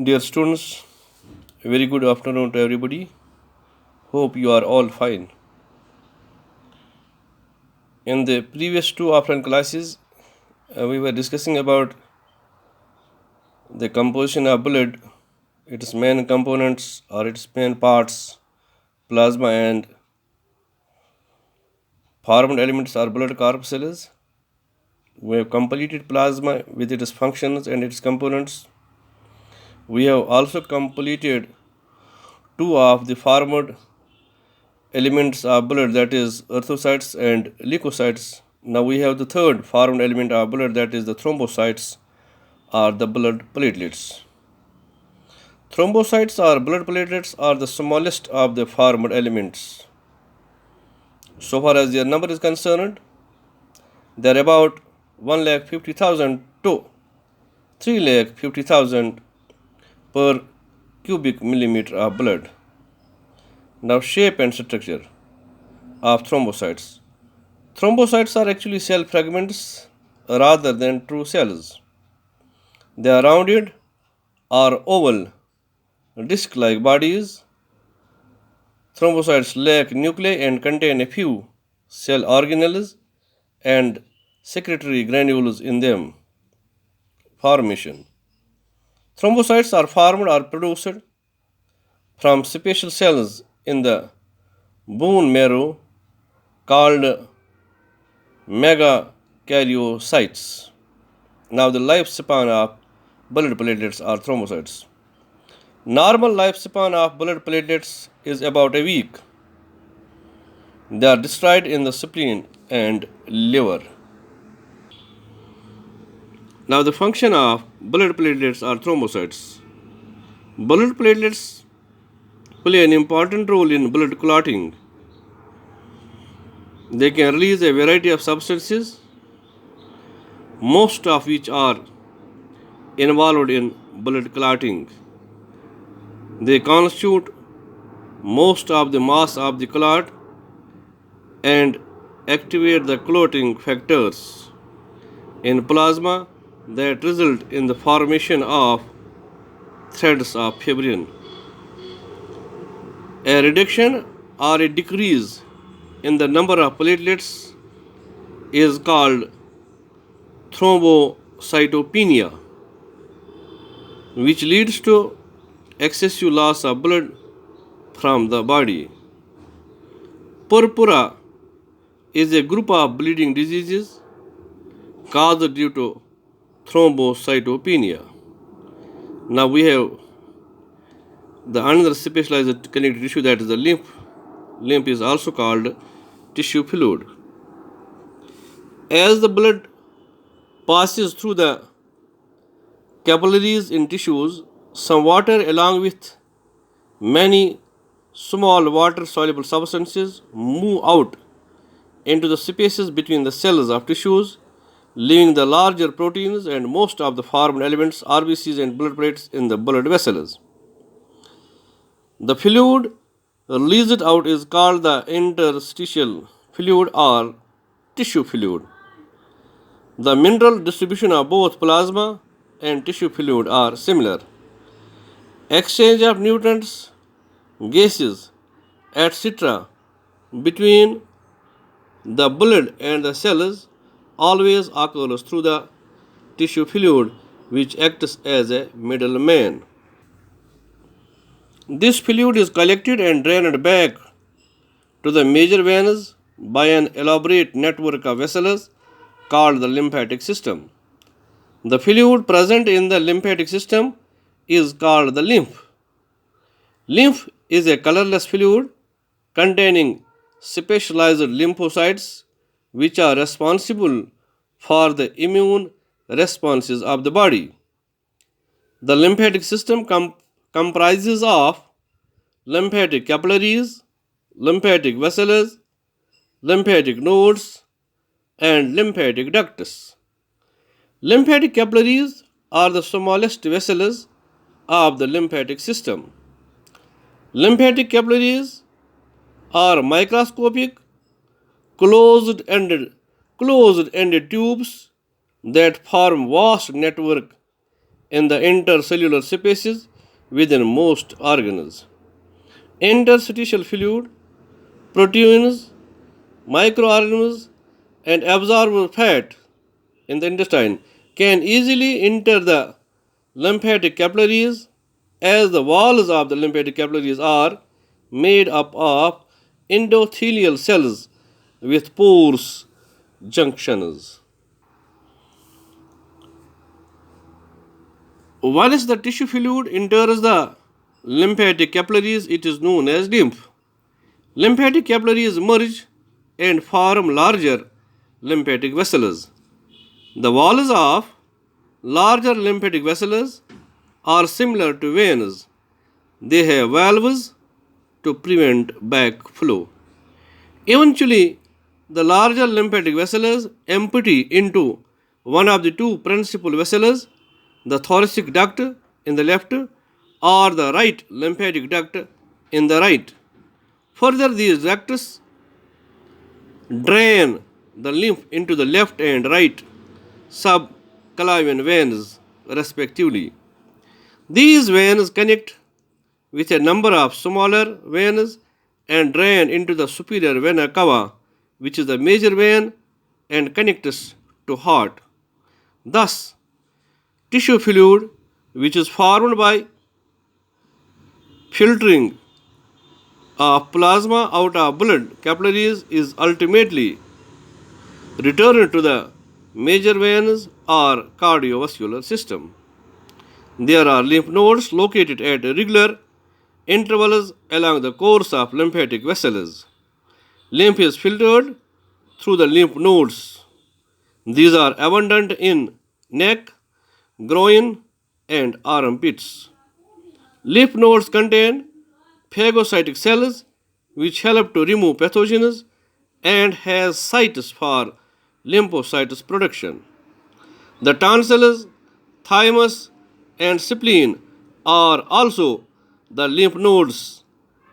Dear students, a very good afternoon to everybody. Hope you are all fine. In the previous two offline classes, we were discussing about the composition of blood, its main components or its main parts, plasma and formed elements or blood corpuscles. We have completed plasma with its functions and its components. We have also completed two of the formed elements of blood, that is erythrocytes and leukocytes. Now we have the third formed element of blood, that is the thrombocytes or the blood platelets. Thrombocytes or blood platelets are the smallest of the formed elements. So far as their number is concerned, they are about 1,50,000 to 3,50,000 per cubic millimeter of blood. Now shape and structure of thrombocytes. Thrombocytes are actually cell fragments rather than true cells. They are rounded or oval, disc like bodies. Thrombocytes lack nuclei and contain a few cell organelles and secretory granules in them. Formation. Thrombocytes are formed or produced from special cells in the bone marrow called megakaryocytes. Now, the lifespan of blood platelets or thrombocytes. Normal lifespan of blood platelets is about a week. They are destroyed in the spleen and liver. Now, the function of blood platelets or thrombocytes. Blood platelets play an important role in blood clotting. They can release a variety of substances, most of which are involved in blood clotting. They constitute most of the mass of the clot and activate the clotting factors in plasma that result in the formation of threads of fibrin. A reduction or a decrease in the number of platelets is called thrombocytopenia, which leads to excessive loss of blood from the body. Purpura is a group of bleeding diseases caused due to thrombocytopenia. Now we have the another specialized connective tissue, that is the lymph. Lymph is also called tissue fluid. As the blood passes through the capillaries in tissues, some water along with many small water soluble substances move out into the spaces between the cells of tissues, leaving the larger proteins and most of the formed elements, RBCs and blood plates in the blood vessels. The fluid released out is called the interstitial fluid or tissue fluid. The mineral distribution of both plasma and tissue fluid are similar. Exchange of nutrients, gases, etc. between the blood and the cells always occurs through the tissue fluid, which acts as a middleman. This fluid is collected and drained back to the major veins by an elaborate network of vessels called the lymphatic system. The fluid present in the lymphatic system is called the lymph. Lymph is a colorless fluid containing specialized lymphocytes which are responsible for the immune responses of the body. The lymphatic system comprises of lymphatic capillaries, lymphatic vessels, lymphatic nodes, and lymphatic ducts. Lymphatic capillaries are the smallest vessels of the lymphatic system. Lymphatic capillaries are microscopic, closed-ended tubes that form vast network in the intercellular spaces within most organs. Interstitial fluid, proteins, microorganisms, and absorbable fat in the intestine can easily enter the lymphatic capillaries, as the walls of the lymphatic capillaries are made up of endothelial cells with porous junctions. Once the tissue fluid enters the lymphatic capillaries, it is known as lymph. Lymphatic capillaries merge and form larger lymphatic vessels. The walls of larger lymphatic vessels are similar to veins. They have valves to prevent backflow. Eventually, the larger lymphatic vessels empty into one of the two principal vessels, the thoracic duct in the left or the right lymphatic duct in the right. Further, these ducts drain the lymph into the left and right subclavian veins, respectively. These veins connect with a number of smaller veins and drain into the superior vena cava, which is the major vein and connects to heart. Thus, tissue fluid, which is formed by filtering of plasma out of blood capillaries, is ultimately returned to the major veins or cardiovascular system. There are lymph nodes located at regular intervals along the course of lymphatic vessels. Lymph is filtered through the lymph nodes. These are abundant in neck, groin, and armpits. Lymph nodes contain phagocytic cells which help to remove pathogens and has sites for lymphocytes production. The tonsils, thymus, and spleen are also the lymph nodes.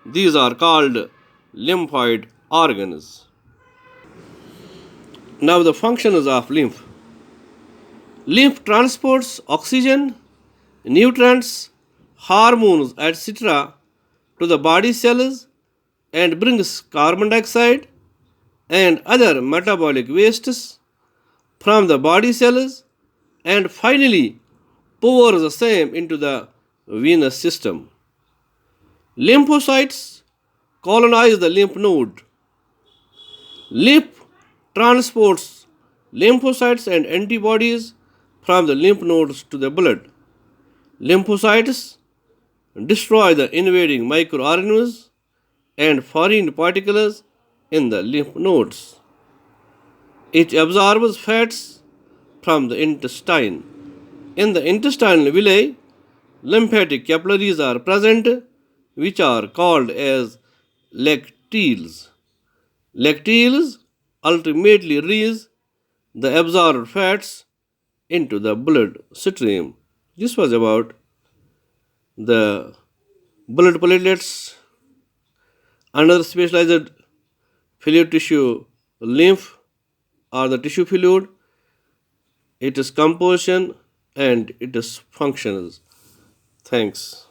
These are called lymphoid organs. Now, the functions of lymph. Lymph transports oxygen, nutrients, hormones, etc. to the body cells and brings carbon dioxide and other metabolic wastes from the body cells and finally pours the same into the venous system. Lymphocytes colonize the lymph node. Lymph transports lymphocytes and antibodies from the lymph nodes to the blood. Lymphocytes destroy the invading microorganisms and foreign particles in the lymph nodes. It absorbs fats from the intestine. In the intestinal villi, lymphatic capillaries are present, which are called as lacteals. Lacteals ultimately release the absorbed fats into the blood stream. This was about the blood platelets, another specialized fluid tissue, lymph or the tissue fluid, its composition and its functions. Thanks.